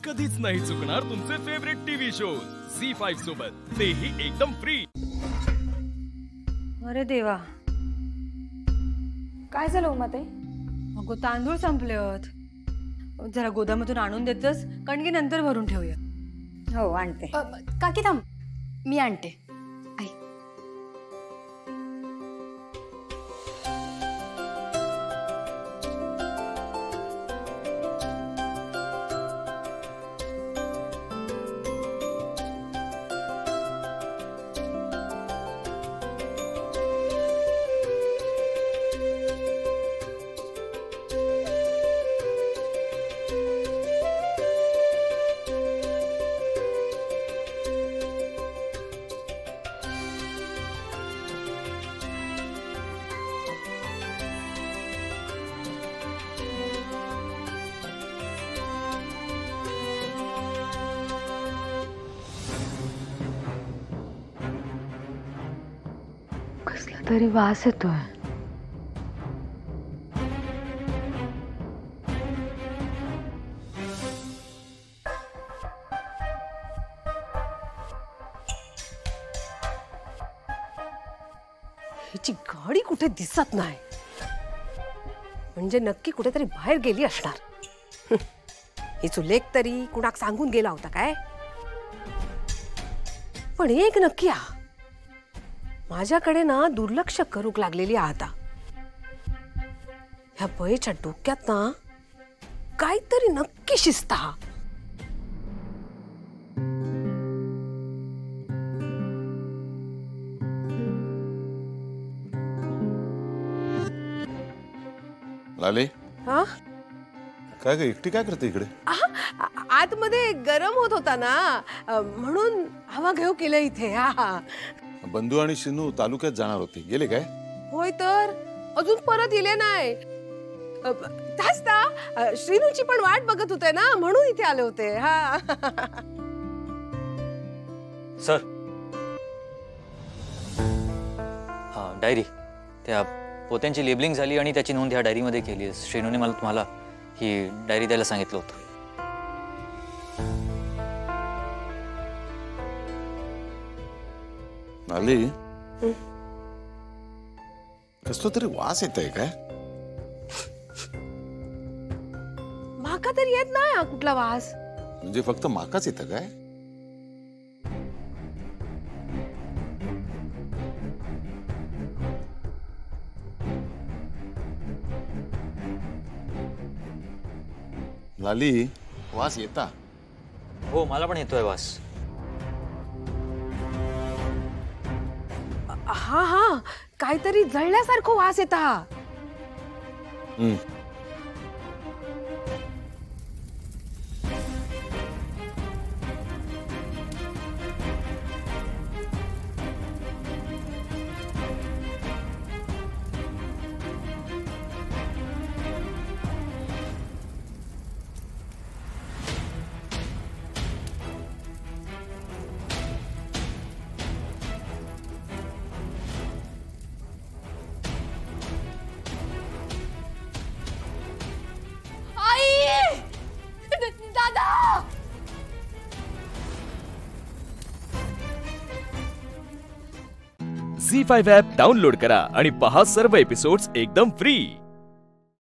कधीच नाही चुकणार तुमचे फेवरेट टीव्ही शोज झी5 सोबत, तेही एकदम फ्री। अरे देवा, काय झालं उमाताई? अगो तांदूळ संपलेत, जरा गोदामातून आणून देतस, कणगी नंतर भरून ठेवूया। हो आणते। काकी थांब, मी आणते। आई कसला तरी वास येतोय। हिची गाडी कुठे दिसत नाही, म्हणजे नक्की कुठेतरी बाहेर गेली असणार। हिचो लेक तरी कुणाक सांगून गेला होता काय? पण एक नक्की आ, माझ्याकडे ना दुर्लक्ष करूक लागलेली आता। ह्या बयेच्या डोक्यात ना काहीतरी नक्की शिस्त हा। लाले, हा? काय ग एकटी काय करते इकडे? आतमध्ये गरम होत होता ना, म्हणून हवा घेऊ केलं इथे। हा, बंधू आणि शिनू तालुक्यात जाणार होते, गेले काय? होय तर अजून परत येले नाही। त्याच ना श्रीनूची पण वाट बघत होते ना, म्हणून इथे आले होते। हा सर, हा डायरी, त्या पोत्यांची लेबलिंग झाली आणि त्याची नोंद ह्या डायरीमध्ये केली आहे। श्रीनूने मला तुम्हाला ही डायरी द्यायला सांगितलं होतं। लाले, कसलो तरी वास येत आहे काय? माका तरी येत नाही हा कुठला वास। म्हणजे फक्त माकाच येतं काय? लाली, वास येता? हो, मला पण येतोय वास। हा हा, काहीतरी जळल्यासारखं वास येता हा। झी5 ॲप डाउनलोड करा आणि पहा सर्व एपिसोड्स एकदम फ्री।